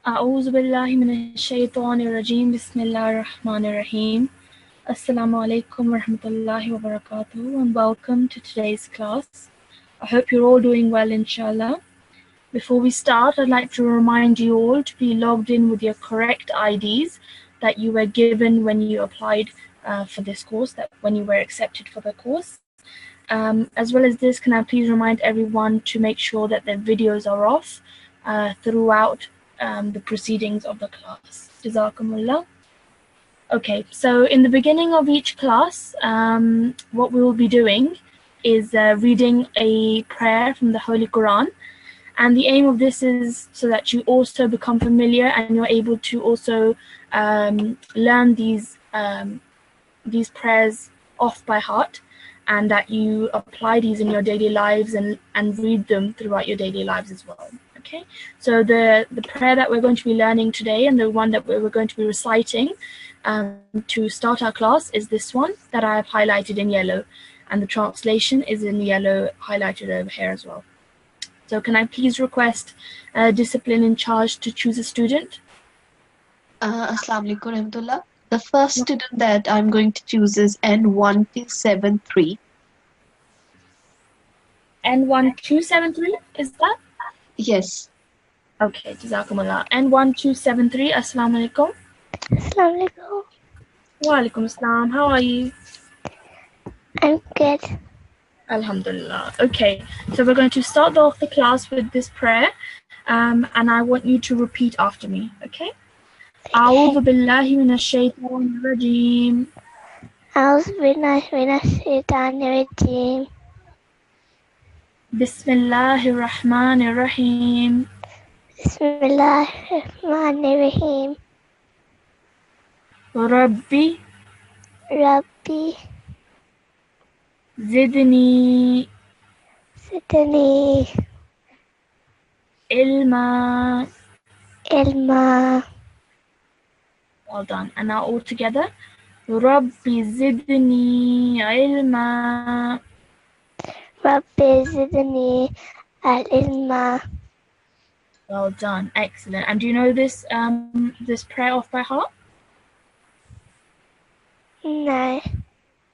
أعوذ بالله من الشيطان الرجيم بسم الله الرحمن الرحيم Assalamu alaikum warahmatullahi wabarakatuh and welcome to today's class. I hope you're all doing well inshallah. Before we start, I'd like to remind you all to be logged in with your correct IDs that you were given when you applied for this course, that when you were accepted for the course. As well as this, can I please remind everyone to make sure that their videos are off throughout the proceedings of the class. Jazakumullah. Okay, so in the beginning of each class, what we will be doing is reading a prayer from the Holy Quran. And the aim of this is so that you also become familiar and you're able to also learn these prayers off by heart, and that you apply these in your daily lives and read them throughout your daily lives as well. Okay, so the prayer that we're going to be learning today and the one that we're going to be reciting to start our class is this one that I have highlighted in yellow, and the translation is in yellow highlighted over here as well. So can I please request discipline in charge to choose a student? Assalamu alaikum warahmatullah. The first student that I'm going to choose is N1273. N1273, is that? Yes. Okay, Jazakumullah. N1273, Assalamu alaikum. Assalamu alaikum. Wa alaikum assalam. How are you? I'm good. Alhamdulillah. Okay, so we're going to start off the class with this prayer, and I want you to repeat after me, okay? أعوذ بالله من الشيطان الرجيم. أعوذ بالله من الشيطان الرجيم. بسم الله الرحمن الرحيم. بسم الله الرحمن الرحيم. ربي ربي زدني زدني علما. علما. Well done. And now all together. ربي زدني علما. ربي زدني العلما. Well done. Excellent. And do you know this prayer off by heart? No.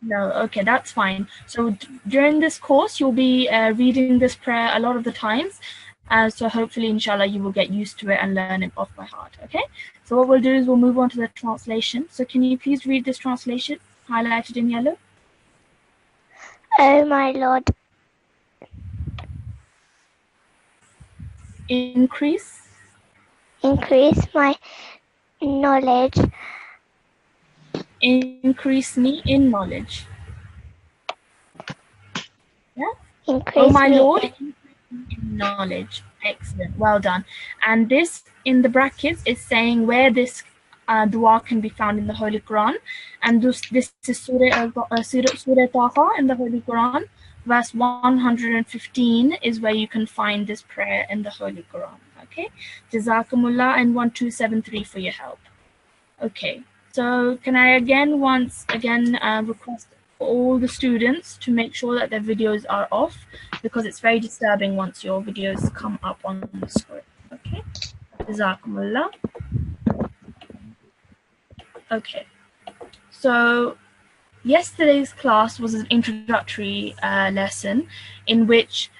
No. Okay, that's fine. So during this course, you'll be reading this prayer a lot of the times. So hopefully, inshallah, you will get used to it and learn it off by heart. Okay. So what we'll do is we'll move on to the translation. So can you please read this translation highlighted in yellow? Oh my Lord. Increase my knowledge. Increase me in knowledge. Yeah. Increase Oh my me Lord, increase me in knowledge. Excellent. Well done. And this in the brackets is saying where this dua can be found in the Holy Quran. And this is Surah Taha in the Holy Quran. Verse 115 is where you can find this prayer in the Holy Quran. Okay. Jazakumullah and 1273 for your help. Okay. So can I once again request all the students to make sure that their videos are off, because it's very disturbing once your videos come up on the screen. Okay. Jazakumullah. Okay. So yesterday's class was an introductory lesson in which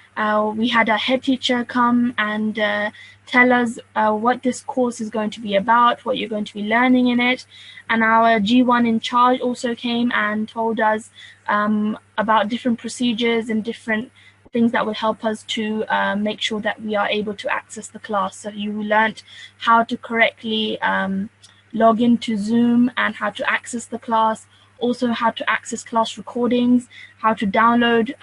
we had our head teacher come and tell us what this course is going to be about, what you're going to be learning in it. And our G1 in charge also came and told us about different procedures and different things that will help us to make sure that we are able to access the class. So you learned how to correctly log into Zoom and how to access the class, also how to access class recordings, how to download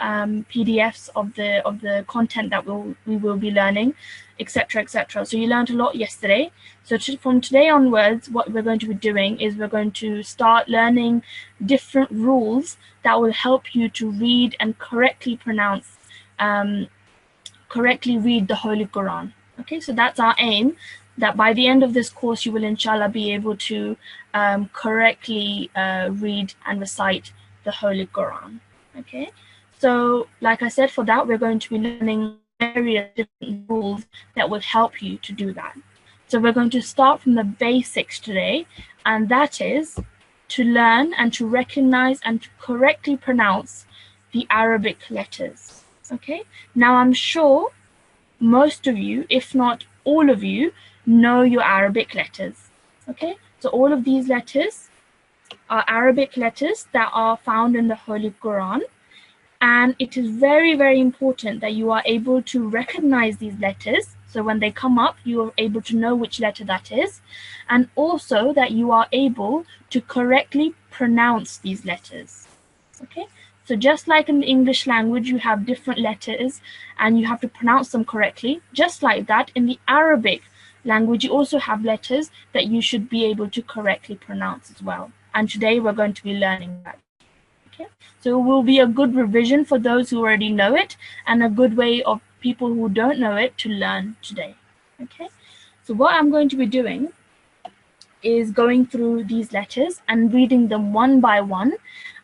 PDFs of the content that we will be learning, etc., etc. So you learned a lot yesterday. So from today onwards, what we're going to be doing is we're going to start learning different rules that will help you to read and correctly pronounce, correctly read the Holy Quran. Okay, so that's our aim, that by the end of this course, you will inshallah be able to correctly read and recite the Holy Quran. Okay, so like I said, for that, we're going to be learning various different rules that will help you to do that. So we're going to start from the basics today, and that is to learn and to recognize and to correctly pronounce the Arabic letters. Okay, now I'm sure most of you, if not all of you, know your Arabic letters. Okay, so all of these letters are Arabic letters that are found in the Holy Quran, and it is very, very important that you are able to recognize these letters. So when they come up, you are able to know which letter that is, and also that you are able to correctly pronounce these letters. Okay, so just like in the English language, you have different letters and you have to pronounce them correctly. Just like that, in the Arabic language, you also have letters that you should be able to correctly pronounce as well. And today we're going to be learning that. Okay, so it will be a good revision for those who already know it, and a good way of people who don't know it to learn today. Okay, so what I'm going to be doing is going through these letters and reading them one by one,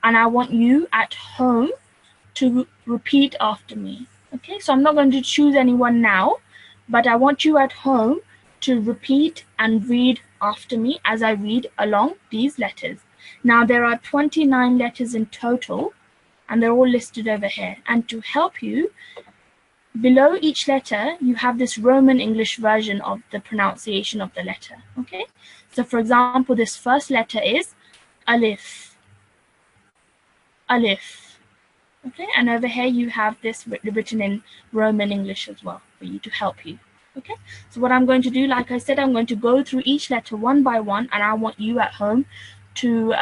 and I want you at home to repeat after me. Okay, so I'm not going to choose anyone now, but I want you at home to repeat and read after me as I read along these letters. Now there are 29 letters in total, and they're all listed over here. And to help you, below each letter, you have this Roman English version of the pronunciation of the letter. Okay, so for example, this first letter is Alif. Alif. Okay, and over here you have this written in Roman English as well for you to help you. Okay, so what I'm going to do, like I said, I'm going to go through each letter one by one, and I want you at home to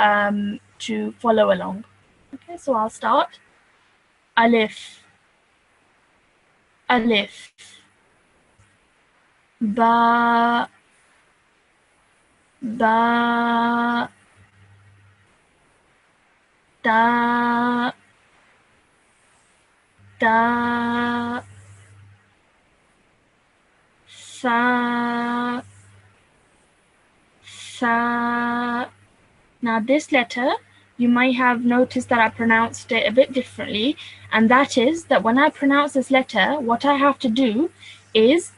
follow along. Okay, so I'll start. Alif. Alif. Ba. Ba. Da. Da. Sa. Sa. Now this letter, you might have noticed that I pronounced it a bit differently, and that is that when I pronounce this letter, what I have to do is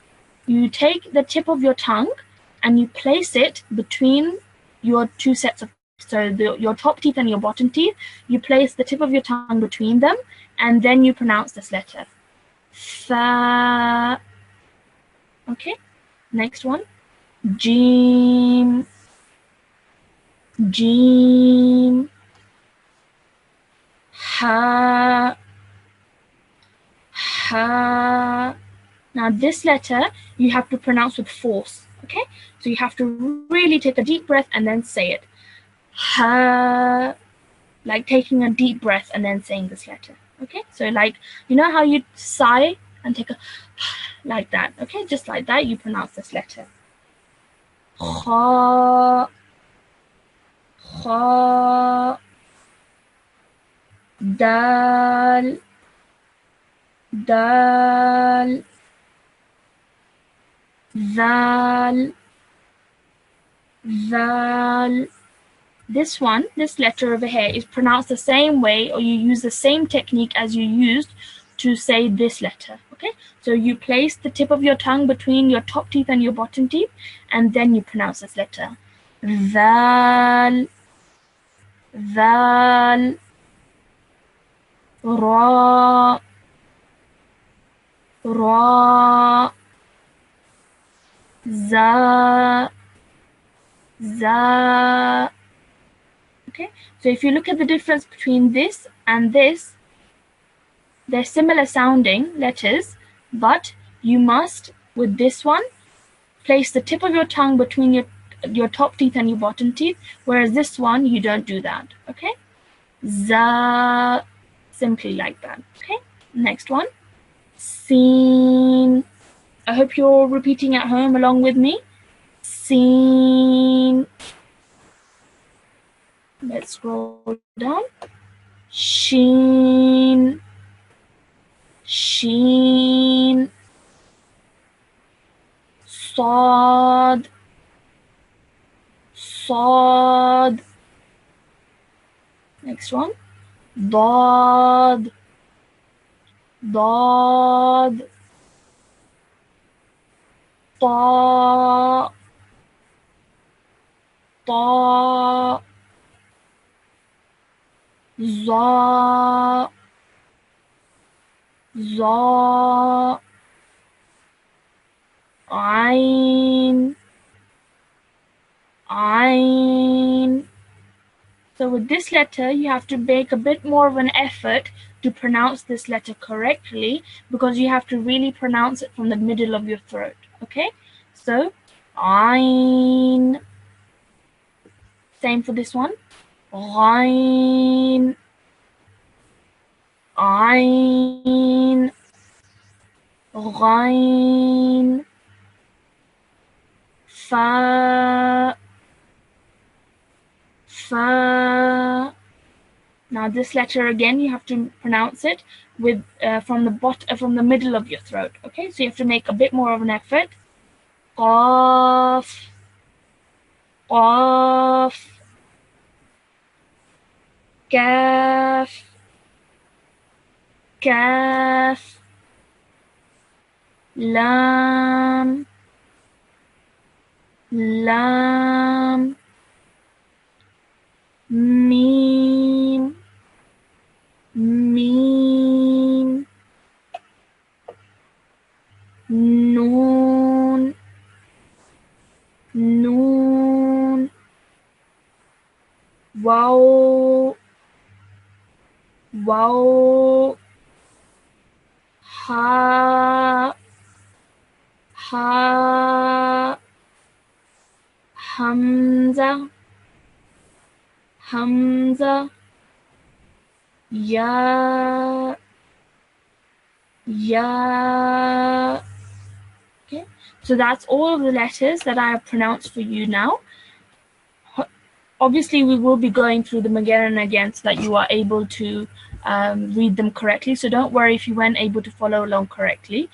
you take the tip of your tongue and you place it between your two sets of teeth. So your top teeth and your bottom teeth, you place the tip of your tongue between them, and then you pronounce this letter. Fa. Okay, next one. Jim. Jim. Ha. Ha. Now this letter you have to pronounce with force, okay? So you have to really take a deep breath and then say it. Ha. Like taking a deep breath and then saying this letter, okay? So like, you know how you sigh and take a like that, okay? Just like that you pronounce this letter. Ha. Ha. Dal. Dal. Zal. Zal. This one, this letter over here, is pronounced the same way, or you use the same technique as you used to say this letter, okay? So you place the tip of your tongue between your top teeth and your bottom teeth, and then you pronounce this letter. Zal. Zal. Ra. Ra. Za. Za. Okay, so if you look at the difference between this and this, they're similar sounding letters, but you must, with this one, place the tip of your tongue between your top teeth and your bottom teeth, whereas this one, you don't do that, okay? Za, simply like that, okay? Next one, Sin. I hope you're repeating at home along with me. Sin. Let's scroll down. Sheen. Sheen. Sod. Sod. Next one. Dod. Dod. Ta. ta, za, za, ain, ain. So with this letter, you have to make a bit more of an effort to pronounce this letter correctly, because you have to really pronounce it from the middle of your throat. Okay? So, ain. Same for this one. Ain. Ain. Ain. Fa. Fa. Now this letter again, you have to pronounce it with from the middle of your throat. Okay, so you have to make a bit more of an effort. Qaf, qaf, kaf, kaf, lam, lam, mim, mim, noon, noon, waw, waw, ha, ha, hamza, hamza, ya, ya. Okay, so that's all of the letters that I have pronounced for you now. Obviously, we will be going through them again and again so that you are able to read them correctly. So don't worry if you weren't able to follow along correctly.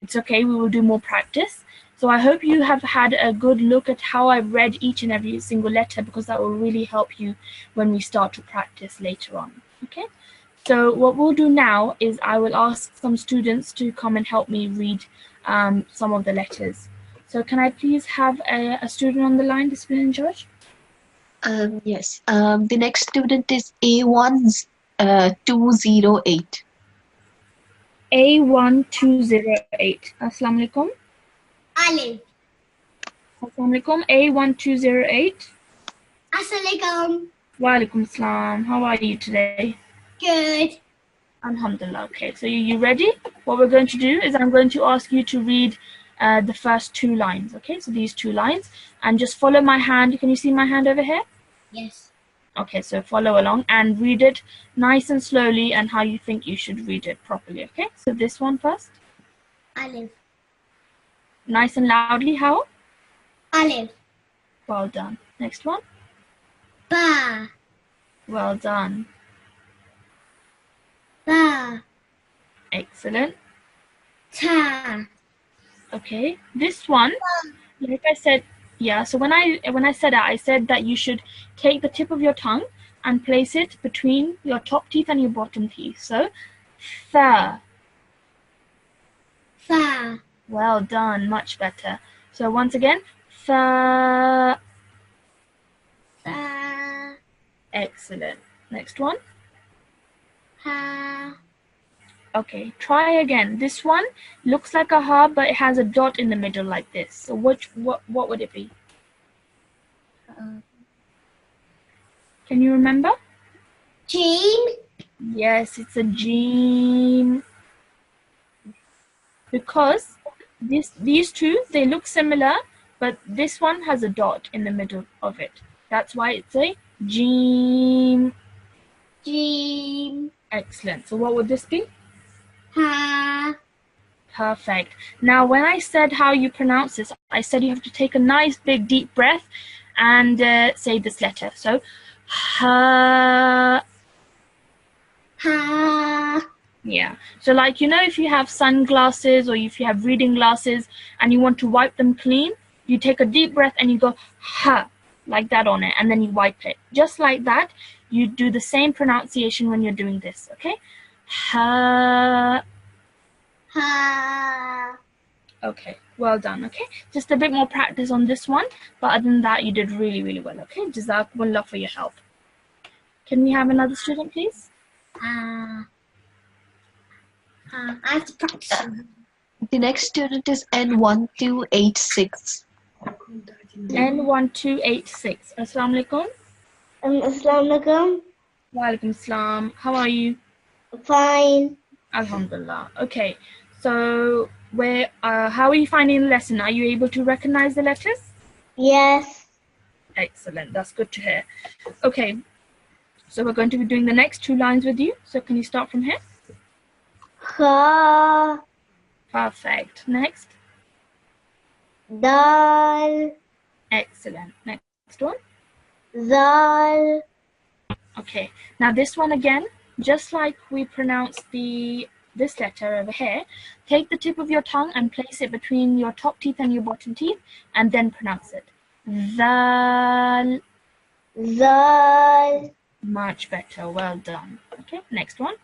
It's okay, we will do more practice. So I hope you have had a good look at how I've read each and every single letter, because that will really help you when we start to practice later on. Okay, so what we'll do now is I will ask some students to come and help me read some of the letters. So can I please have a student on the line, discipline in charge? Yes. The next student is A1 208. A1208. Assalamu alaikum. Alif. Assalamu alaikum. A1208. Assalamualaikum. Wa alaikum assalam. How are you today? Good. Alhamdulillah. Okay, so you ready? What we're going to do is I'm going to ask you to read the first two lines. Okay, so these two lines, and just follow my hand. Can you see my hand over here? Yes. Okay, so follow along and read it nice and slowly and how you think you should read it properly. Okay, so this one first. Alif. Nice and loudly. How? Alif. Well done. Next one. Ba. Well done. Ba. Excellent. Ta. Okay, this one, like I said, yeah, so when I said that, I said that you should take the tip of your tongue and place it between your top teeth and your bottom teeth. So, fa. Fa. Well done, much better. So once again, fa. Fa. Excellent. Next one. Ha. Okay, try again. This one looks like a ha, but it has a dot in the middle like this. So what would it be? Can you remember? Jim. Yes, it's a jeem. Because these two, they look similar, but this one has a dot in the middle of it. That's why it's a jeem. Jim. Excellent. So what would this be? Ha. Perfect. Now, when I said how you pronounce this, I said you have to take a nice big deep breath and say this letter. So, ha. Ha. Yeah. So like, you know, if you have sunglasses or if you have reading glasses and you want to wipe them clean, you take a deep breath and you go, ha, like that on it, and then you wipe it. Just like that, you do the same pronunciation when you're doing this, okay? Ha. Ha. Okay, Well done. Okay, just a bit more practice on this one, but other than that, you did really, really well. Okay, Jazakumullah for your help. Can we have another student, please? I have to practice. The next student is N1286. N1286. Assalamu alaikum. Assalamu alaikum. Wa alaikum assalam. How are you? Fine. Alhamdulillah. Okay, so how are you finding the lesson? Are you able to recognize the letters? Yes. Excellent. That's good to hear. Okay, so we're going to be doing the next 2 lines with you. So can you start from here? Kha. Perfect. Next. Dal. Excellent. Next one. Zal. Okay. Now this one again, just like we pronounced this letter over here, take the tip of your tongue and place it between your top teeth and your bottom teeth, and then pronounce it. Zal. Zal. Much better. Well done. Okay. Next one.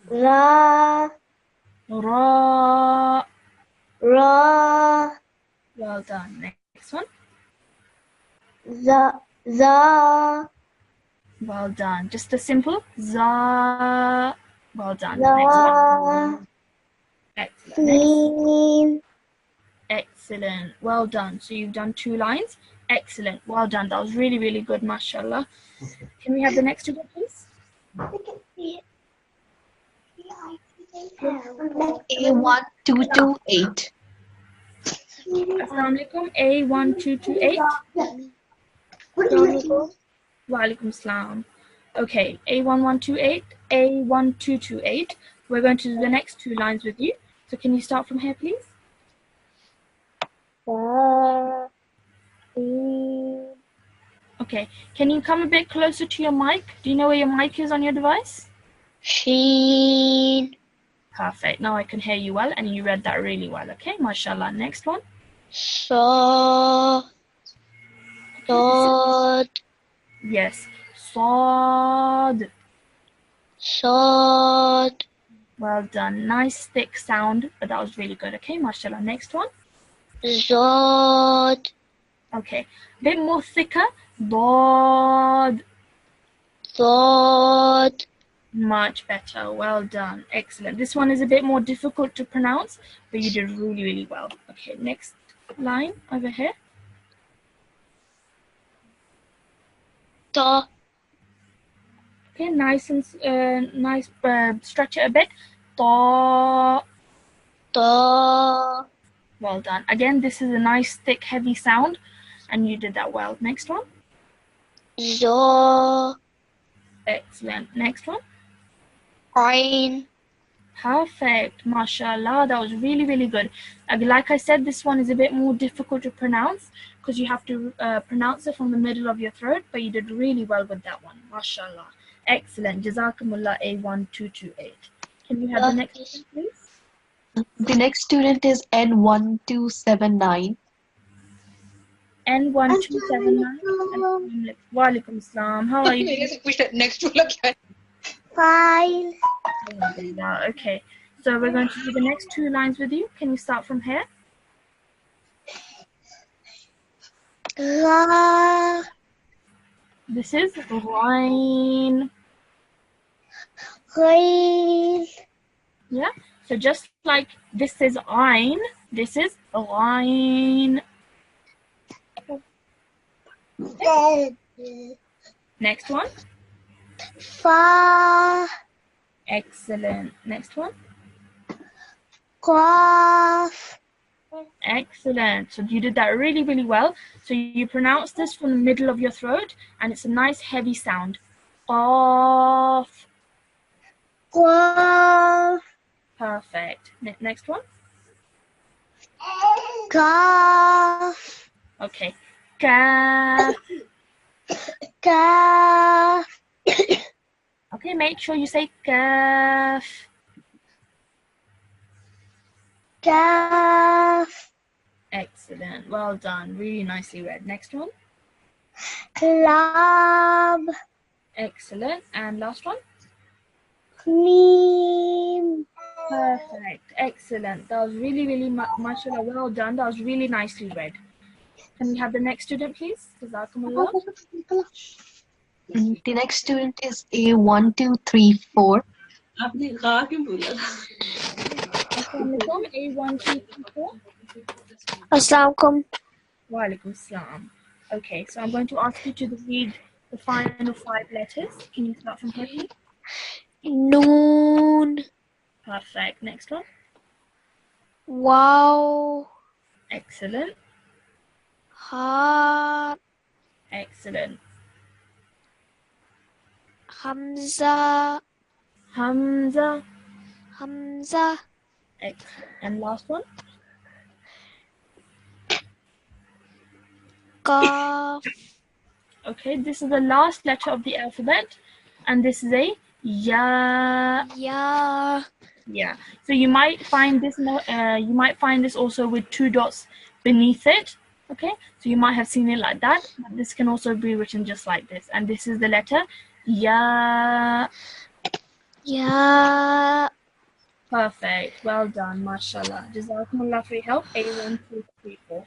Ra. Ra. Ra. Well done. Next one. Za. Za. Well done. Just a simple za. Well done. Za. Next one. Excellent. Next. Sin. Excellent. Well done. So you've done 2 lines. Excellent. Well done. That was really, really good. MashaAllah. Can we have the next student, please? A1228. Assalamu alaikum. A1228. Wa alaikum assalam. Okay. A1128. A1228. We're going to do the next 2 lines with you. So can you start from here, please? Sa. Okay. Can you come a bit closer to your mic? Do you know where your mic is on your device? Shin. Perfect. Now I can hear you well, and you read that really well. Okay, mashallah. Next one. Sa. Dod. Yes. Sod. Sod. Well done. Nice thick sound, but that was really good. Okay, mashallah. Next one. Zod. Okay. Bit more thicker. Dod. Zod. Much better. Well done. Excellent. This one is a bit more difficult to pronounce, but you did really, really well. Okay, next line over here. Ta. Okay, nice and nice. Stretch it a bit. Ta. Ta. Well done. Again, this is a nice, thick, heavy sound, and you did that well. Next one. Zo. Excellent. Next one. Ain. Perfect. MashaAllah. That was really, really good. Like I said, this one is a bit more difficult to pronounce because you have to pronounce it from the middle of your throat, but you did really well with that one. MashaAllah. Excellent. Jazakumullah A1228. Can we have the next one, please? The next student is N1279. N1279. Wa alaikum assalam. How are you? Fine. Okay, so we're going to do the next 2 lines with you. Can you start from here? Ra. This is Rain. Ghain. Yeah, so just like this is Ain, this is Rain. Next one. Fa. Excellent. Next one. Qaf. Excellent. So you did that really, really well. So you pronounce this from the middle of your throat, and it's a nice heavy sound. Qaf. Qaf. Perfect. Next one. Kaf. Okay. Kaf. Kaf. Okay, make sure you say kaf. Kaf. Excellent. Well done. Really nicely read. Next one. Lam. Excellent. And last one. Mim. Perfect. Excellent. That was really, really, mashallah, well done. That was really nicely read. Can we have the next student, please? Jazakumullah. The next student is A1234. Assalamualaikum. A1234. Assalamualaikum. Walaikum assalam. Okay, so I'm going to ask you to read the final 5 letters. Can you start from here, please? Noon. Perfect. Next one. Wow. Excellent. Ha. Excellent. Hamza. Hamza. Hamza. Excellent. And last one. Kaf. Okay, this is the last letter of the alphabet, and this is a ya. Ya. Yeah. So you might find this. You might find this also with 2 dots beneath it. Okay. So you might have seen it like that. But this can also be written just like this, and this is the letter ya. Ya. Perfect. Well done. Mashallah. Jazakumullah for your help. A1234.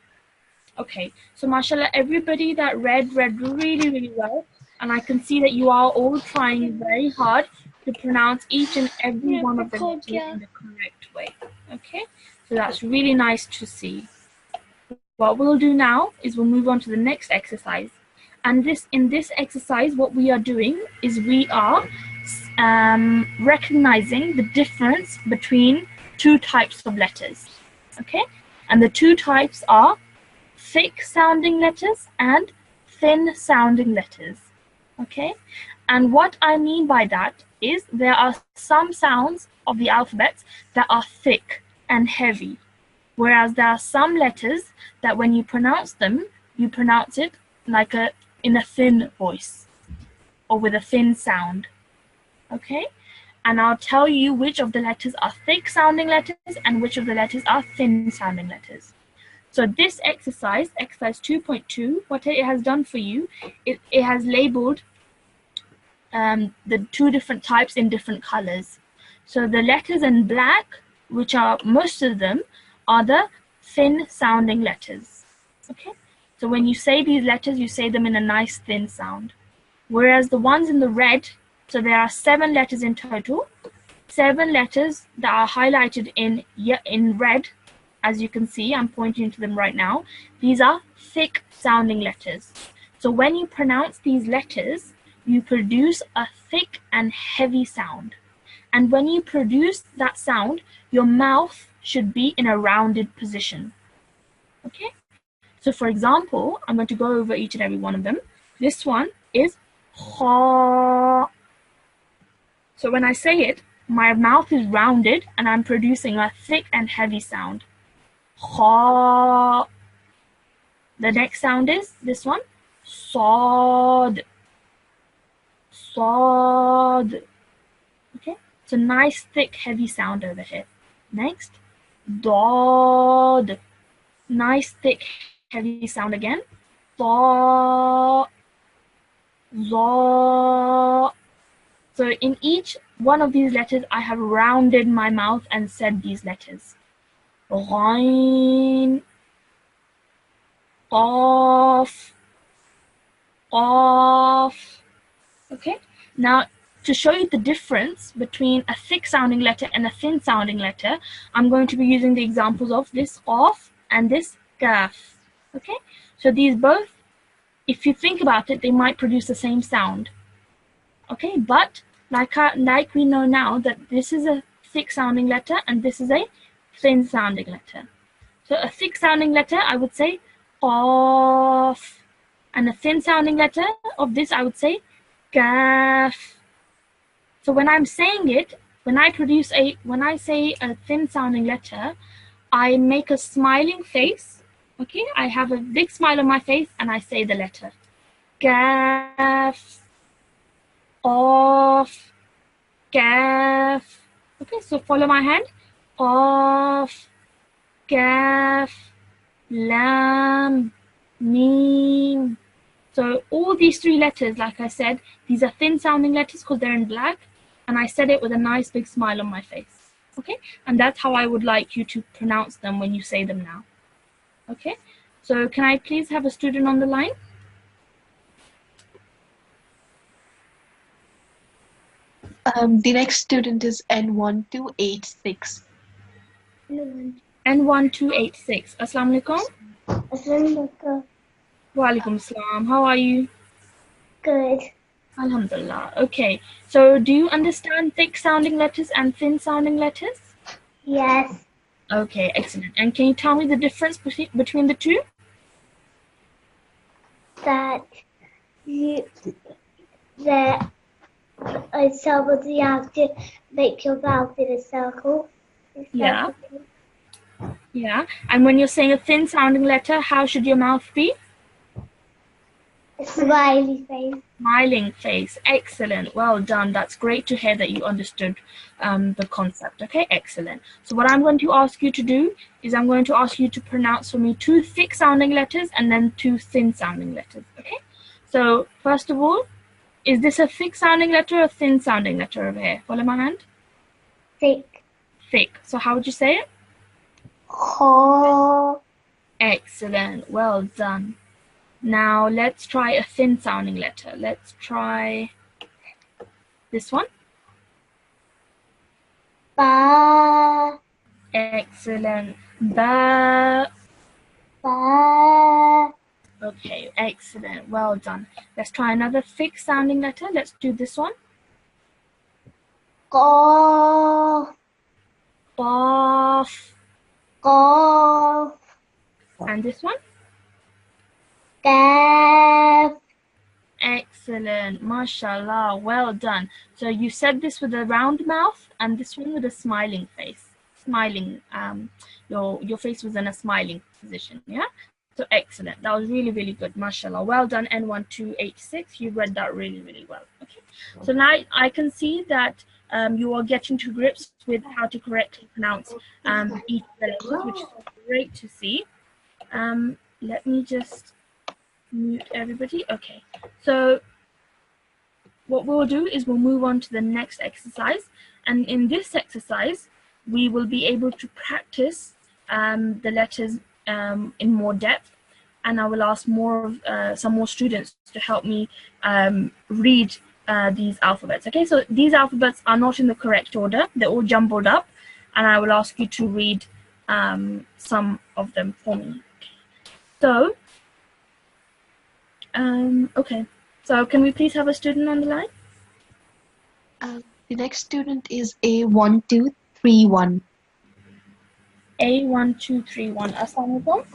Okay, so mashallah, everybody that read really, really well. And I can see that you are all trying very hard to pronounce each and every one of the letters in the correct way. Okay, so that's really nice to see. What we'll do now is we'll move on to the next exercise. And in this exercise, what we are doing is we are recognizing the difference between 2 types of letters. Okay, and the 2 types are thick sounding letters and thin sounding letters. Okay, and what I mean by that is there are some sounds of the alphabet that are thick and heavy, whereas there are some letters that when you pronounce them, you pronounce it like in a thin voice or with a thin sound. Okay, and I'll tell you which of the letters are thick sounding letters and which of the letters are thin sounding letters. So this exercise, exercise 2.2, what it has done for you, it has labeled the 2 different types in different colors. So the letters in black, which are most of them, are the thin sounding letters. Okay, so when you say these letters, you say them in a nice thin sound. Whereas the ones in the red, so there are 7 letters in total, 7 letters that are highlighted in red. As you can see, I'm pointing to them right now. These are thick sounding letters. So when you pronounce these letters, you produce a thick and heavy sound. And when you produce that sound, your mouth should be in a rounded position. Okay? So for example, I'm going to go over each and every one of them. This one is kha. So when I say it, my mouth is rounded and I'm producing a thick and heavy sound. Kha. The next sound is this one, sad. Sad. Okay, it's a nice thick heavy sound over here. Next, dad. Nice thick heavy sound again. Za. Za. So in each one of these letters, I have rounded my mouth and said these letters. Ghain, Qaf, Qaf. Okay, now to show you the difference between a thick sounding letter and a thin sounding letter, I'm going to be using the examples of this Qaf and this Kaf. Okay, so these both, if you think about it, they might produce the same sound. Okay, but like we know now that this is a thick sounding letter and this is a thin sounding letter. So a thick sounding letter, I would say Qaf, and a thin sounding letter of this, I would say Kaf. So when I'm saying it, when I say a thin sounding letter, I make a smiling face. Okay, I have a big smile on my face and I say the letter Kaf, Qaf, Kaf. Okay, so follow my hand. Qaf, Kaf, Lam, Mim. So all these 3 letters, like I said, these are thin sounding letters because they're in black, and I said it with a nice big smile on my face. Okay, and that's how I would like you to pronounce them when you say them now. Okay, so can I please have a student on the line? The next student is N1286. N1286. Assalamu alaikum. Assalamualaikum. Wa alaikum salam. How are you? Good. Alhamdulillah. Okay, so do you understand thick sounding letters and thin sounding letters? Yes. Okay, excellent. And can you tell me the difference between the two? That you that somebody you have to make your mouth in a circle. Yeah. Yeah. And when you're saying a thin sounding letter, how should your mouth be? A smiley face. Smiling face. Excellent. Well done. That's great to hear that you understood the concept. Okay, excellent. So what I'm going to ask you to do is I'm going to ask you to pronounce for me 2 thick sounding letters and then 2 thin sounding letters. Okay. So first of all, is this a thick sounding letter or a thin sounding letter over here? Follow my hand. Thick. Thick. So how would you say it? Ho. Excellent. Well done. Now let's try a thin sounding letter. Let's try this one. Ba. Excellent. Ba. Ba. Okay, excellent. Well done. Let's try another thick sounding letter. Let's do this one. Qaf. Qaf. Qaf. And this one. Qaf. Excellent. MashaAllah. Well done. So you said this with a round mouth and this one with a smiling face. Smiling. Your face was in a smiling position. Yeah. So excellent. That was really, really good. MashaAllah. Well done, N1286. You read that really, really well. Okay. So now I can see that you are getting to grips with how to correctly pronounce each of the letters, which is great to see. Let me just mute everybody. Okay. So what we'll do is we'll move on to the next exercise. And in this exercise, we will be able to practice the letters in more depth, and I will ask some more students to help me read these alphabets. Okay, so these alphabets are not in the correct order; they're all jumbled up, and I will ask you to read some of them for me. So, okay, so can we please have a student on the line? The next student is A1231. A1231. Assalamu alaikum.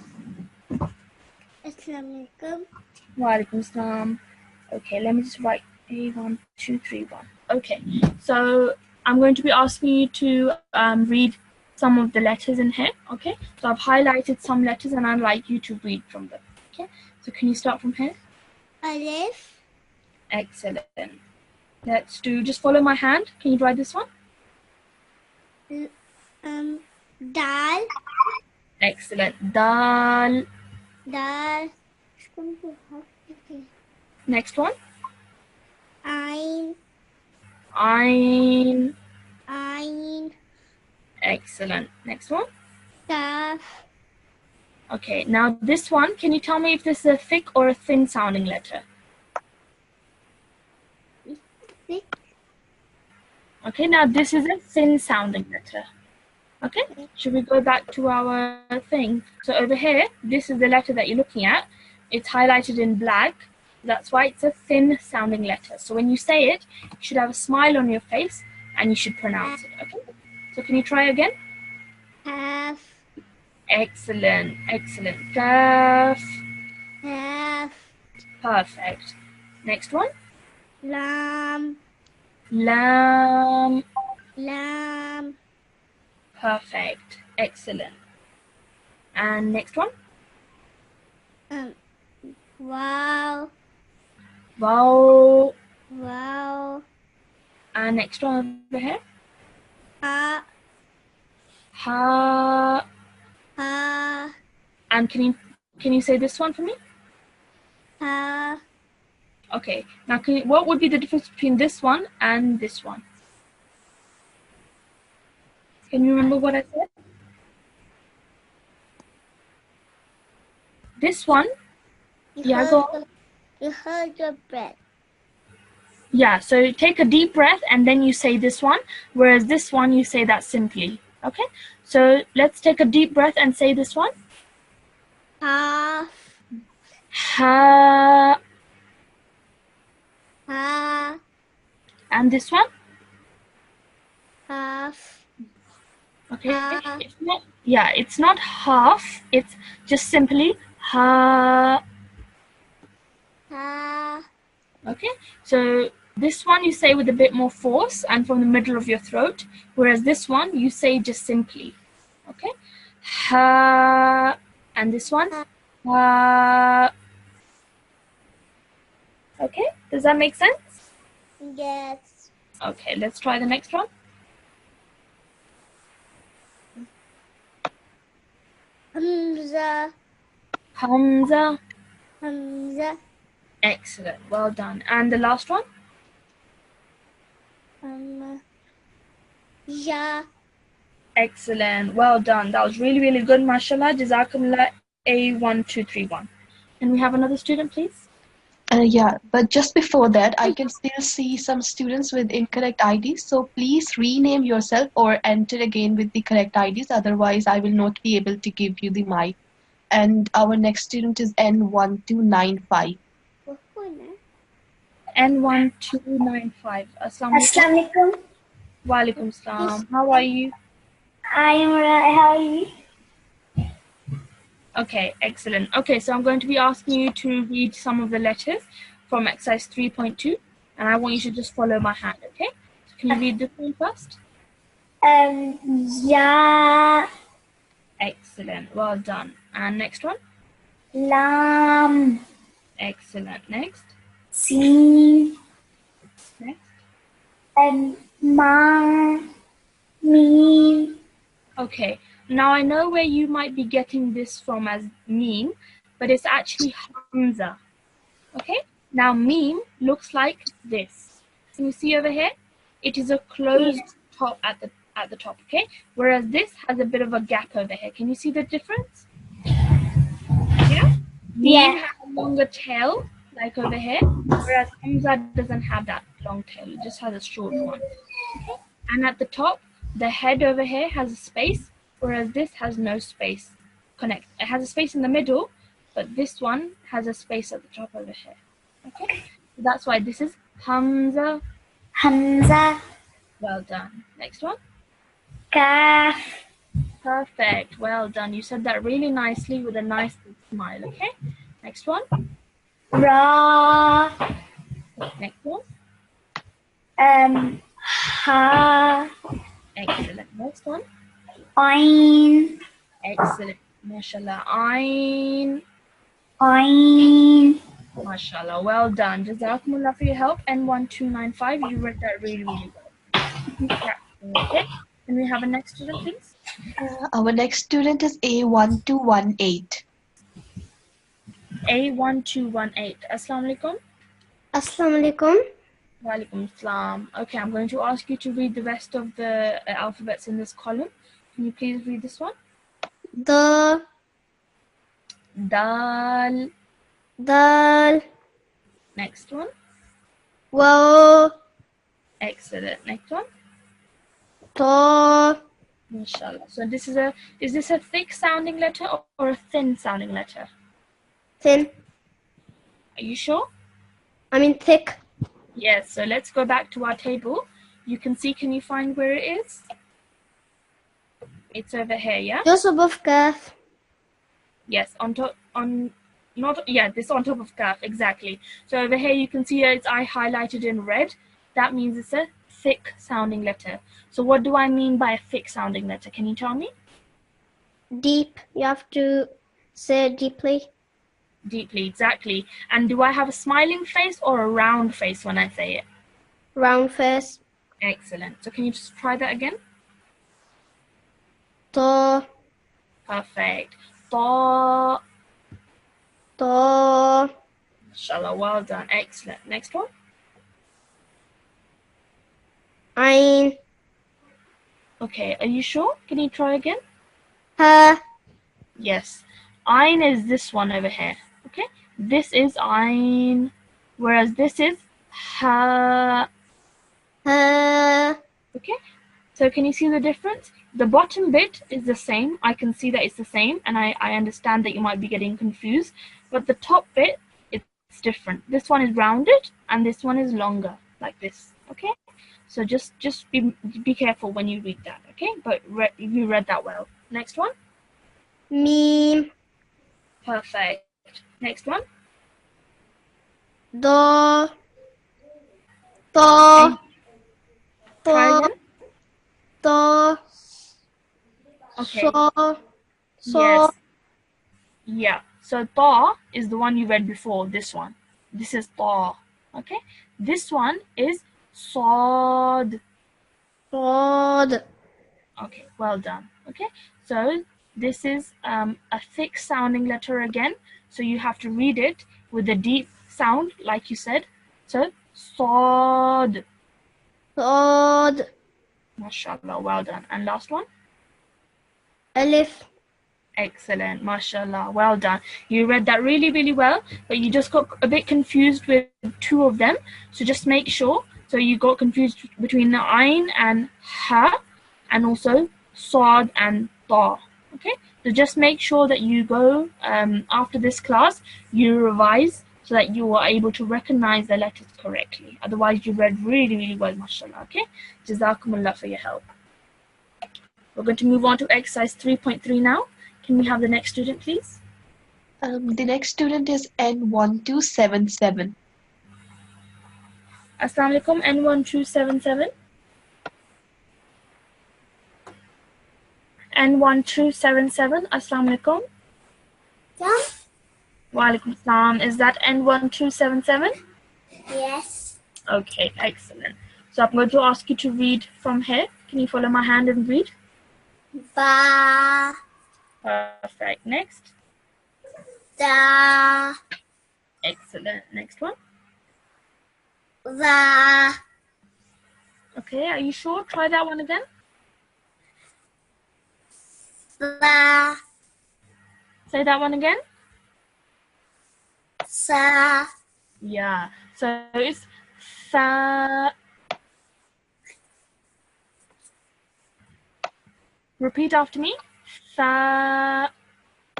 Assalamualaikum. Wa alaikum salam. Okay, let me just write A1231. Okay, so I'm going to be asking you to read some of the letters in here. Okay, so I've highlighted some letters and I'd like you to read from them. Okay, so can you start from here? Alif. Excellent. Let's do, just follow my hand. Can you try this one? Dal. Excellent. Dal. Dal. Next one. Ain. Ain. Ain. Excellent. Next one. Kaf. Okay, now this one, can you tell me if this is a thick or a thin sounding letter? Thick. Okay, now this is a thin sounding letter. Okay, should we go back to our thing? So over here, this is the letter that you're looking at. It's highlighted in black. That's why it's a thin sounding letter. So when you say it, you should have a smile on your face and you should pronounce it. Okay, so can you try again? Kaf. Excellent, excellent. Kaf. Kaf. Perfect. Next one. Lam. Lam. Lam. Perfect. Excellent. And next one. Wow. Wow. Wow. And next one over here. Ha. Ha. Ha. And can you say this one for me? Ha. Okay. Now, what would be the difference between this one and this one? Can you remember what I said? This one? Yeah, go on. You heard your breath. Yeah, so take a deep breath and then you say this one, whereas this one you say that simply. Okay, so let's take a deep breath and say this one. Half, Ha. half, And this one. half, Okay, half, it's not, yeah, it's not half, it's just simply ha. half, Okay, so this one you say with a bit more force and from the middle of your throat, whereas this one you say just simply. Okay, ha. And this one, ha. Okay, does that make sense? yes. Okay, let's try the next one. Hamza, Hamza. Hamza, Excellent, well done. And the last one? Ya, Excellent, well done. That was really, really good. Mashallah, Jazakumullah A1231. Can we have another student, please? Yeah, but just before that, I can still see some students with incorrect IDs. So please rename yourself or enter again with the correct IDs. Otherwise, I will not be able to give you the mic. And our next student is N1295. N1295. Assalamu alaikum. Assalamualaikum. Wa alaikum salam. How are you? I am right. How are you? Okay, excellent. Okay, so I'm going to be asking you to read some of the letters from exercise 3.2, and I want you to just follow my hand, okay? So can you read this one first? Ya, Excellent, well done. And next one? Lam, Excellent. Next? Sin, Next? Ma, Mim. Okay, now I know where you might be getting this from as meme, but it's actually Hamza. Okay, now meme looks like this. Can you see over here? It is a closed top at the top, okay? Whereas this has a bit of a gap over here. Can you see the difference? Yeah? Meme has a longer tail, like over here, whereas Hamza doesn't have that long tail. It just has a short one. Okay? And at the top, the head over here has a space, whereas this has no space. It has a space in the middle, but this one has a space at the top over here. Okay, so that's why this is Hamza. Hamza, Well done. Next one. Kaf, Perfect. Well done. You said that really nicely with a nice big smile. Okay. Next one. Ra, Next one. Ha, Excellent. Next one. Ain, Excellent. MashaAllah. Ain. Ain. MashaAllah. Well done. Jazakumullah for your help. N1295. You read that really, really well. Okay. Can we have a next student, please? Our next student is A1218. A1218. Assalamu alaikum. Assalamualaikum. Wa alaikum salam. Okay, I'm going to ask you to read the rest of the alphabets in this column. Can you please read this one? Da, Dal. Dal, Next one. Waw, Excellent. Next one. Ta, Inshallah. So is this a thick sounding letter or a thin sounding letter? Thin. Are you sure? I mean thick. Yes. So let's go back to our table. You can see, can you find where it is? It's over here, yeah? Just above Kaf. Yes, this on top of kaf, exactly. So over here you can see it's I highlighted in red. That means it's a thick sounding letter. So what do I mean by a thick sounding letter? Can you tell me? Deep. You have to say it deeply. Deeply, exactly. And do I have a smiling face or a round face when I say it? Round face. Excellent. So can you just try that again? Ta, Perfect. Ta. Ta, Inshallah, well done. Excellent. Next one. Ain, Okay, are you sure? Can you try again? Ha. Yes. Ein is this one over here. Okay? This is ein, whereas this is ha. Ha. Okay? So can you see the difference? The bottom bit is the same. I can see that it's the same, and I understand that you might be getting confused. But the top bit, it's different. This one is rounded, and this one is longer, like this. Okay? So just be careful when you read that. Okay? But you read that well. Next one. Mim. Perfect. Next one. Do. To. And try To. again. To. Okay. So. Yes. Yeah. So ta is the one you read before. This one. This is ta. Okay. This one is sad. Rod. Okay. Well done. Okay. So this is a thick sounding letter again. So you have to read it with a deep sound, like you said. So sad. Rod. MashaAllah. Well done. And last one. Alif. Excellent, mashallah, well done. You read that really, really well, but you just got a bit confused with two of them. So just make sure. So you got confused between the ayn and ha, and also sad and ta. Okay, so just make sure that you go after this class, you revise so that you are able to recognize the letters correctly. Otherwise, you read really, really well, mashallah. Okay, Jazakumullah for your help. We're going to move on to exercise 3.3 now. Can we have the next student, please? The next student is N1277. Assalamu alaikum, N1277. N1277, Assalamu alaikum. Yeah. Wa alaikum salam. Is that N1277? Yes. Okay, excellent. So I'm going to ask you to read from here. Can you follow my hand and read? Ba. Perfect. Next. Da. Excellent. Next one. Va. Okay, are you sure? Try that one again. Va. Say that one again. Sa. Yeah. So it's sa. Repeat after me. Sa.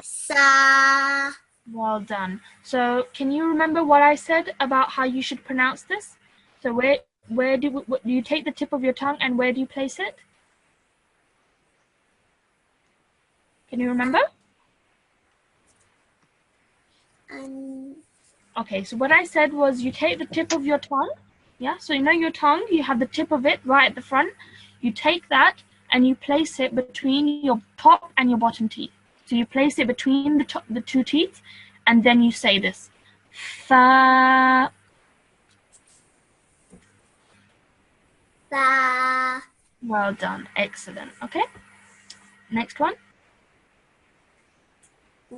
Sa. Well done. So can you remember what I said about how you should pronounce this? So where do you take the tip of your tongue and where do you place it? Can you remember? Okay, so what I said was you take the tip of your tongue. Yeah, so you know your tongue, you have the tip of it right at the front. You take that and you place it between your top and your bottom teeth. So you place it between the two teeth, and then you say this. Fa. Sa. Well done. Excellent. Okay. Next one.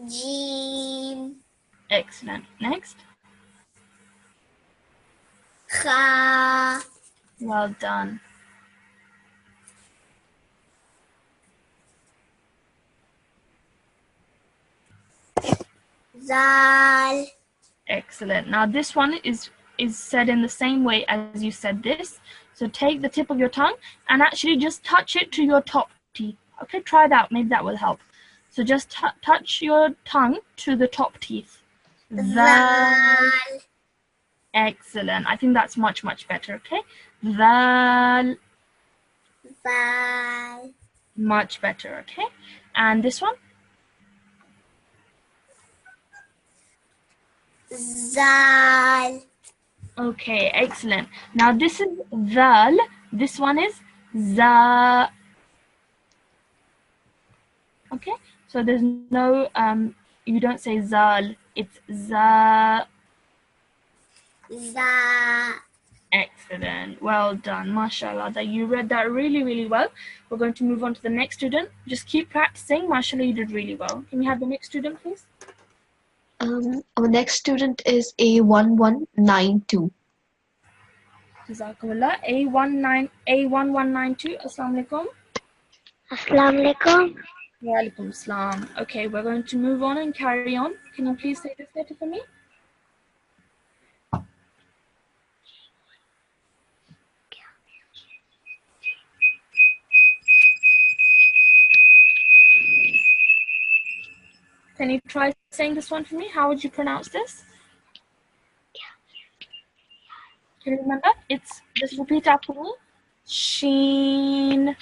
Jim. Excellent. Next. Kha. Well done. Zal. Excellent. Now this one is said in the same way as you said this. So take the tip of your tongue and actually just touch it to your top teeth. Okay, try that. Maybe that will help. So just touch your tongue to the top teeth. Zal. Excellent. I think that's much, much better. Okay. Zal. Val. Much better. Okay. And this one. Zal. Okay, excellent. Now this is zal. This one is za. Okay, so there's no you don't say zal. It's za. Za. Excellent. Well done. MashaAllah. That you read that really, really well. We're going to move on to the next student. Just keep practicing. MashaAllah, you did really well. Can we have the next student, please? Our next student is A1192. Jazakumullah. A1192. Assalamu alaikum. Assalamu alaikum. Walaikum salam. Okay, we're going to move on and carry on. Can you please say this letter for me? Can you try saying this one for me? How would you pronounce this? Can you remember? Just repeat after me. Sheen.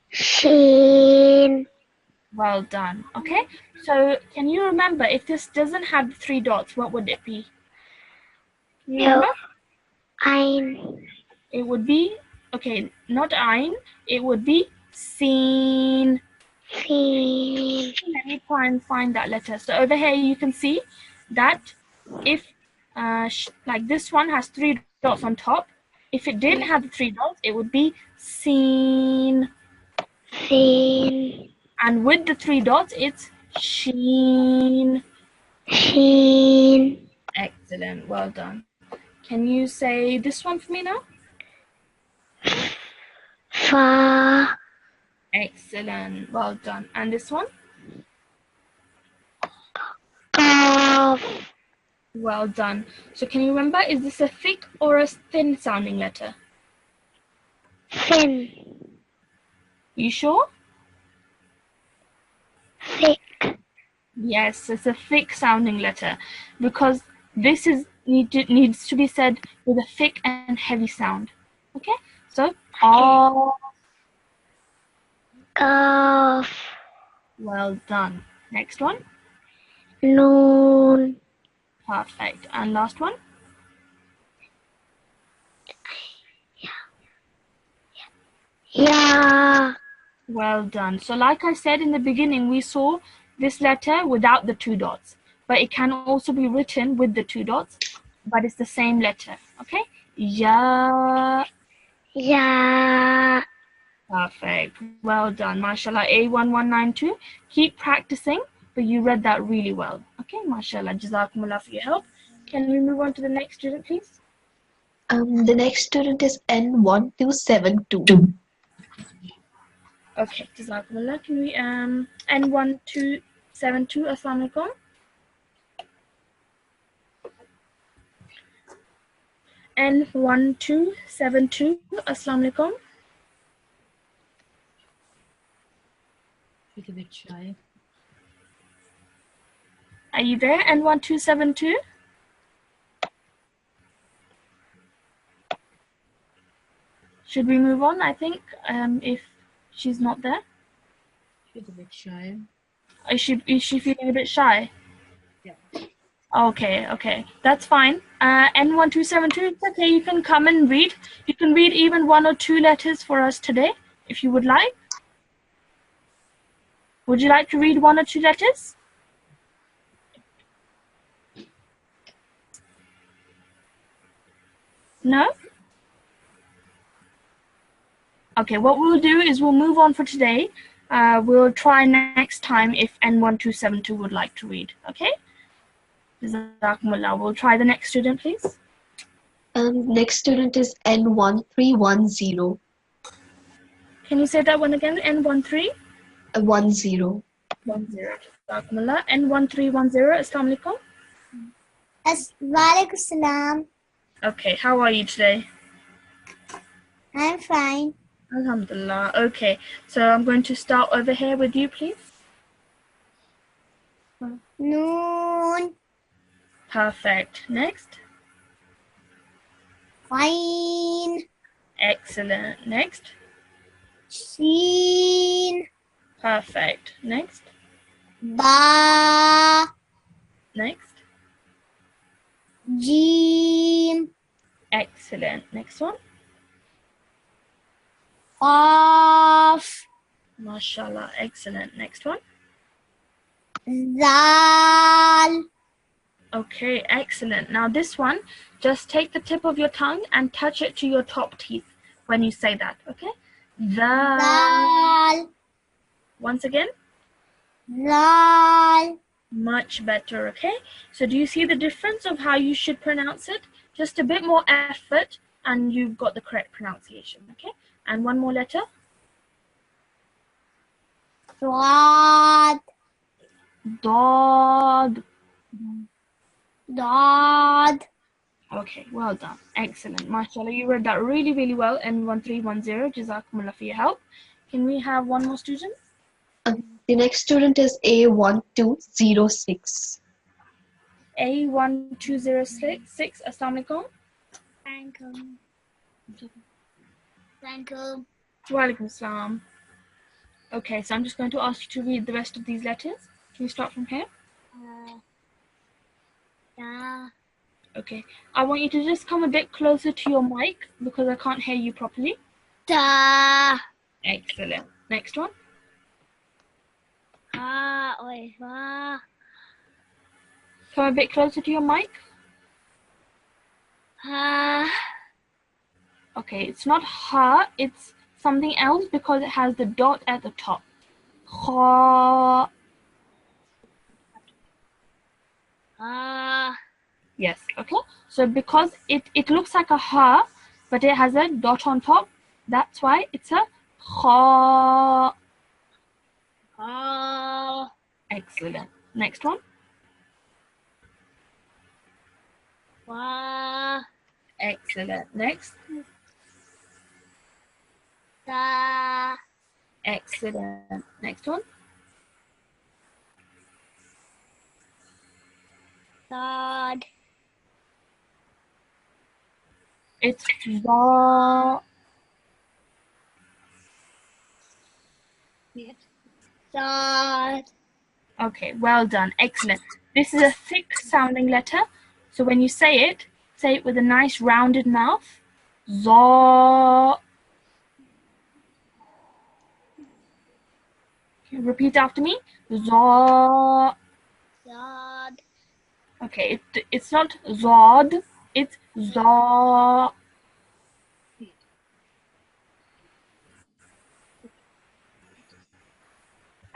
Sheen. Well done. Okay, so can you remember if this doesn't have the 3 dots, what would it be? Can you remember? Ein. It would be, okay, not ein, it would be seen. Seen. Let me try and find that letter. So over here you can see that if like this one has 3 dots on top, if it didn't have the 3 dots, it would be seen. Seen. And with the 3 dots, it's sheen. Sheen. Excellent, well done. Can you say this one for me now? Fa. Excellent, well done. And this one? Qaf. Well done. So can you remember, is this a thick or a thin sounding letter? Thin. You sure? Thick. Yes, it's a thick sounding letter because this needs to be said with a thick and heavy sound. Okay, so oh, Qaf. well done. Next one. Noon. Perfect. And last one. Ya. Well done. So like I said in the beginning, we saw this letter without the 2 dots, but it can also be written with the 2 dots, but it's the same letter. Okay, ya. Ya. Perfect. Well done. MashaAllah. A1192. Keep practicing, but you read that really well. Okay, MashaAllah. Jazakumullah for your help. Can we move on to the next student, please? The next student is N1272. Okay, Jazakumullah. Can we N1272, Assalamu alaikum. N1272, Assalamu alaikum. She's a bit shy. Are you there? N1272? Should we move on? I think if she's not there. She's a bit shy. Is she feeling a bit shy? Yeah. Okay, that's fine. N1272, it's okay, you can come and read. You can read even 1 or 2 letters for us today, if you would like. Would you like to read 1 or 2 letters? No? Okay, what we'll do is we'll move on for today. We'll try next time if N1272 would like to read, okay? Jazakumullah. We'll try the next student, please. Next student is N1310. Can you say that one again? N1310. 10. Jazakumullah. N1310. Assalamu alaikum. Walaikum salam. Okay, how are you today? I'm fine. Alhamdulillah. Okay, so I'm going to start over here with you, please. Noon. Perfect. Next. Ain. Excellent. Next. Sheen. Perfect. Next. Ba. Next. Jim. Excellent. Next one. Qaf. MashaAllah. Excellent. Next one. Zal. Okay, excellent. Now this one, just take the tip of your tongue and touch it to your top teeth when you say that, okay? Zal. Once again. Zal. Much better, okay? So do you see the difference of how you should pronounce it? Just a bit more effort and you've got the correct pronunciation, okay? And one more letter. Dad. Dod. Dad. Okay, well done. Excellent. MashaAllah, you read that really, really well. N1310. Jazakumullah for your help. Can we have one more student? The next student is A1206. A1206. Assalamu alaikum. Thank you. Thank you. Wa alaikum assalam. Okay, so I'm just going to ask you to read the rest of these letters. Can we start from here? Da. Okay. I want you to just come a bit closer to your mic because I can't hear you properly. Da. Excellent. Next one. Ha. Oi. Ha. Come a bit closer to your mic. Ha. Okay, it's not ha, it's something else because it has the dot at the top. Ha. Ha. Yes, okay. So because it looks like a ha, but it has a dot on top, that's why it's a ha. Ha. Excellent. Next one. Wa. Excellent. Next. Da. Excellent. Next one. Dad. It's va. Dad. Okay, well done. Excellent. This is a thick sounding letter. So when you say it with a nice rounded mouth. Za. Okay, repeat after me. Za. Dad. Okay, it's not zod, it's za.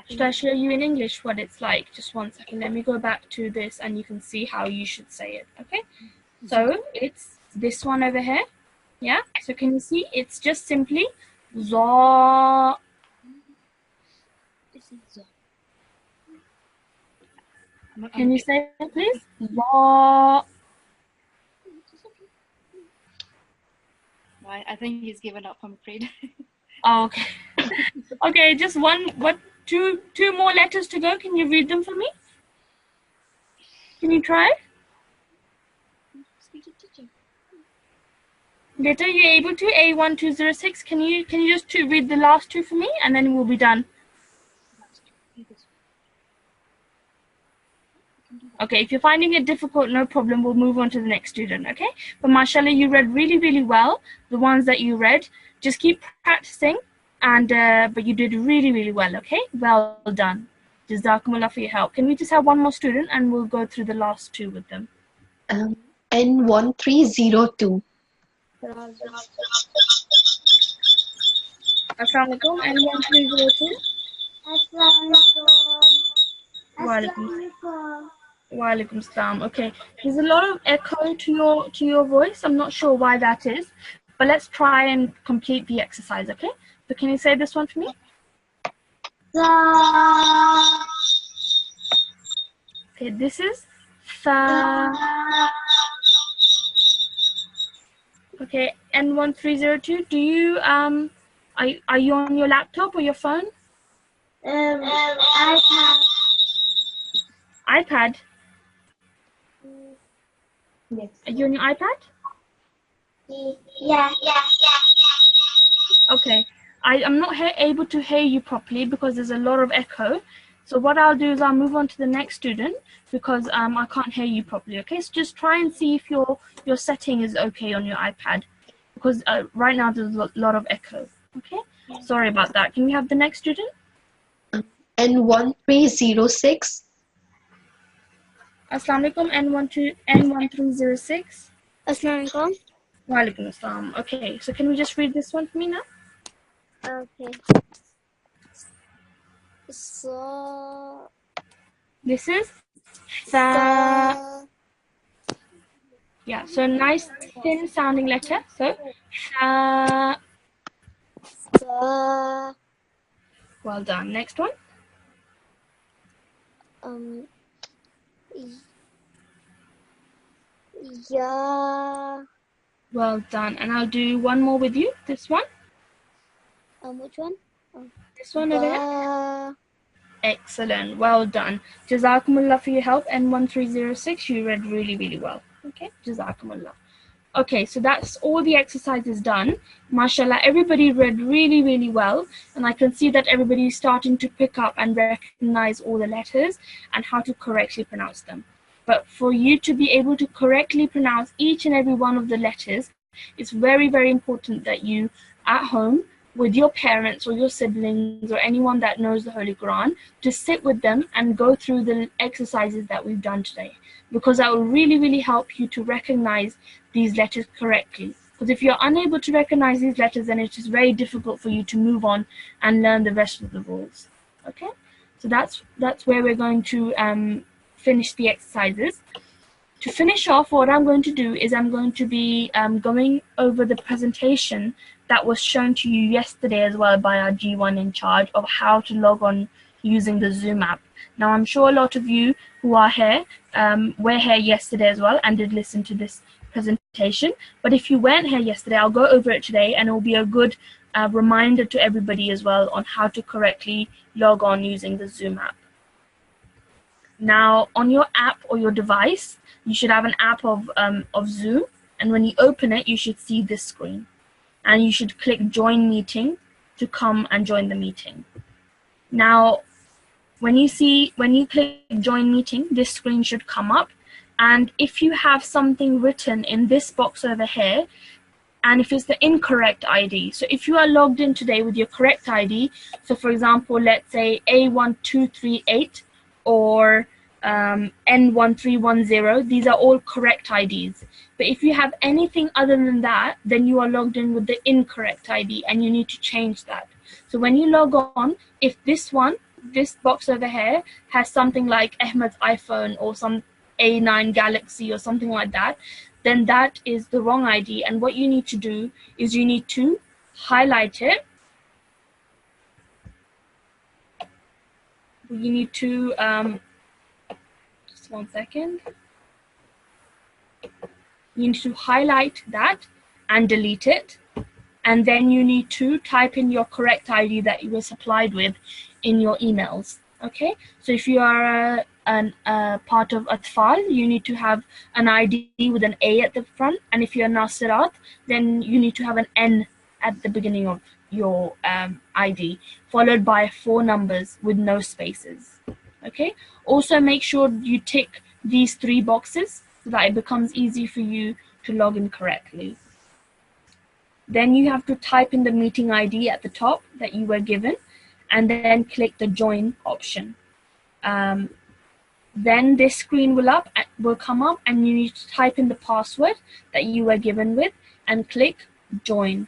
Should I show you in English what it's like? Just one second. Let me go back to this and you can see how you should say it. Okay? So it's this one over here. Yeah? So can you see? It's just simply za. This is Can you say it, please? Za. Right, I think he's given up, I'm afraid. Oh, okay. Okay, just two more letters to go. Can you read them for me? Can you try? Speak to teacher. Beta, you able to? A1206. Can you just read the last two for me, and then we'll be done. Okay, if you're finding it difficult, no problem. We'll move on to the next student. Okay, but mashallah, you read really, really well. The ones that you read, just keep practicing, and but you did really, really well. Okay, well done. Jazakumullah for your help. Can we just have one more student, and we'll go through the last two with them. N1302. Assalamu alaikum. N1302. Walaikum salam. Okay, there's a lot of echo to your voice. I'm not sure why that is, but let's try and complete the exercise. Okay, so can you say this one for me? Okay, this is fa. Okay, N1302. Do you are you on your laptop or your phone? iPad. Yes. Are you on your iPad? Yeah. Okay, I'm not able to hear you properly because there's a lot of echo. So what I'll do is I'll move on to the next student because I can't hear you properly. Okay, so just try and see if your setting is okay on your iPad because right now there's a lot of echo. Okay, sorry about that. Can we have the next student? N1306. Assalamu alaikum. N1306. Assalamu alaikum. Wa alaikum assalam. Okay, so can we just read this one for me now? Okay. So. This is sa. Yeah, so nice thin sounding letter. So sa. So. Well done. Next one. Yeah. Well done. And I'll do one more with you. This one. Which one? This one over here. Ba. Excellent. Well done. Jazakumullah for your help. And 1306, you read really, really well. Okay. Jazakumullah. Okay, so that's all the exercises done. MashaAllah, everybody read really, really well. And I can see that everybody is starting to pick up and recognize all the letters and how to correctly pronounce them. But for you to be able to correctly pronounce each and every one of the letters, it's very, very important that you, at home, with your parents or your siblings or anyone that knows the Holy Quran, to sit with them and go through the exercises that we've done today. Because that will really, really help you to recognize these letters correctly. Because if you're unable to recognize these letters, then it's just very difficult for you to move on and learn the rest of the rules. Okay? So that's where we're going to finish the exercises. To finish off, what I'm going to do is I'm going to be going over the presentation that was shown to you yesterday as well by our G1 in charge of how to log on using the Zoom app. Now, I'm sure a lot of you who are here were here yesterday as well and did listen to this presentation. But if you weren't here yesterday, I'll go over it today, and it will be a good reminder to everybody as well on how to correctly log on using the Zoom app. Now, on your app or your device, you should have an app of Zoom, and when you open it, you should see this screen. And you should click Join Meeting to come and join the meeting. Now, when you click Join Meeting, this screen should come up. And if you have something written in this box over here, and if it's the incorrect ID, so if you are logged in today with your correct ID, so for example, let's say A1238 or N1310, these are all correct IDs. But if you have anything other than that, then you are logged in with the incorrect ID and you need to change that. So when you log on, if this box over here has something like Ahmed's iPhone or some A9 Galaxy or something like that, then that is the wrong ID. And what you need to do is you need to highlight it. You need to, just one second. You need to highlight that and delete it. And then you need to type in your correct ID that you were supplied with in your emails. Okay, so if you are a part of Atfal, you need to have an ID with an A at the front. And if you're Nasirat, then you need to have an N at the beginning of your ID, followed by 4 numbers with no spaces. Okay, also make sure you tick these 3 boxes so that it becomes easy for you to log in correctly. Then you have to type in the meeting ID at the top that you were given, and then click the join option. Then this screen will come up, and you need to type in the password that you were given with and click join.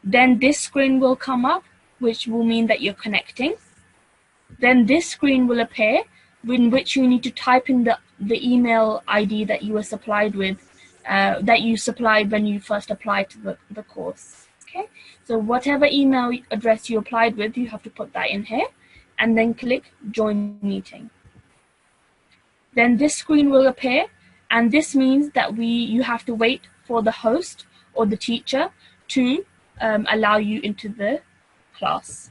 Then this screen will come up, which will mean that you're connecting. Then this screen will appear, in which you need to type in the email ID that you were supplied with, that you supplied when you first applied to the course. Okay, so whatever email address you applied with, you have to put that in here, and then click join meeting. Then this screen will appear, and this means that you have to wait for the host or the teacher to allow you into the class.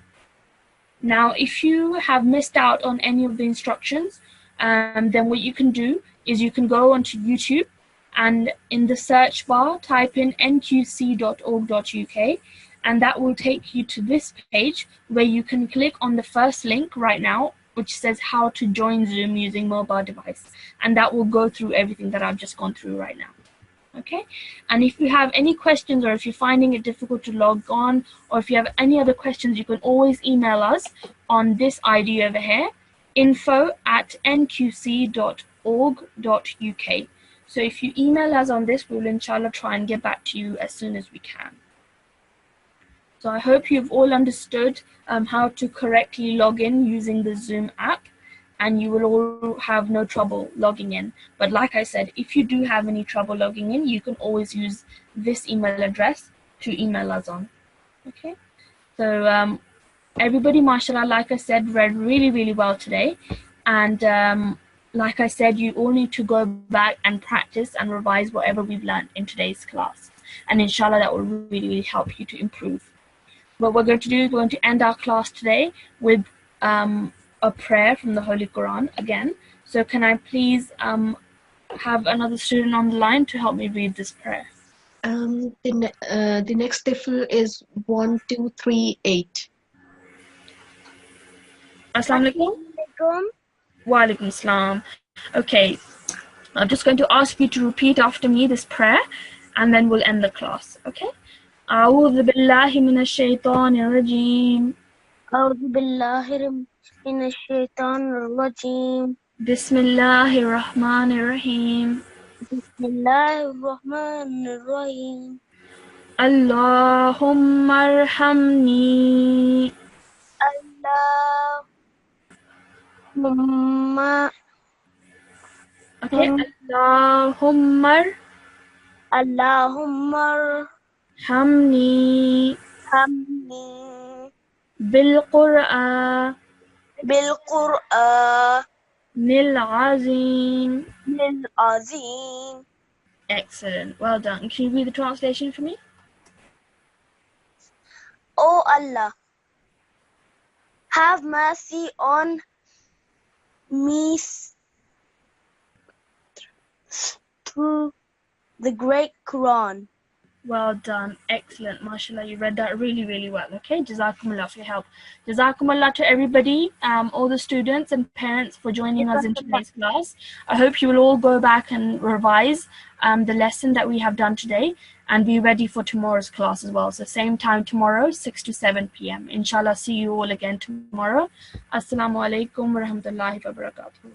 Now, if you have missed out on any of the instructions, then what you can do is you can go onto YouTube, and in the search bar, type in nqc.org.uk, and that will take you to this page where you can click on the first link right now, which says how to join Zoom using mobile device, and that will go through everything that I've just gone through right now. Okay, and if you have any questions, or if you're finding it difficult to log on, or if you have any other questions, you can always email us on this ID over here, info@nqc.org.uk. So if you email us on this, we'll inshallah try and get back to you as soon as we can. So I hope you've all understood how to correctly log in using the Zoom app, and you will all have no trouble logging in. But like I said, if you do have any trouble logging in, you can always use this email address to email us on. Okay, so everybody, mashallah, like I said, read really, really well today. And like I said, you all need to go back and practice and revise whatever we've learned in today's class. And inshallah, that will really, really help you to improve. What we're going to do is we're going to end our class today with a prayer from the Holy Quran again. So can I please have another student on the line to help me read this prayer? The next tifl is 1238. Assalamu alaikum. Alaikum. Wa alaikum assalam. Okay, I'm just going to ask you to repeat after me this prayer, and then we'll end the class. Okay? أعوذ بالله من الشيطان الرجيم. أعوذ بالله من الشيطان الرجيم. بسم الله الرحمن الرحيم. بسم الله الرحمن الرحيم. اللهم ارحمني. اللهم Okay, اللهم ارحمني بالقرآن العظيم. Excellent, well done. Can you read the translation for me? O Allah, have mercy on me through the great Quran. Well done, excellent, mashallah, you read that really, really well. Okay, jazakumullah for your help. Jazakumullah to everybody, all the students and parents for joining us in today's class. I hope you will all go back and revise the lesson that we have done today and be ready for tomorrow's class as well. So same time tomorrow, 6 to 7 p.m. Inshallah, see you all again tomorrow. Assalamu alaikum wa rahmatullahi wa barakatuh.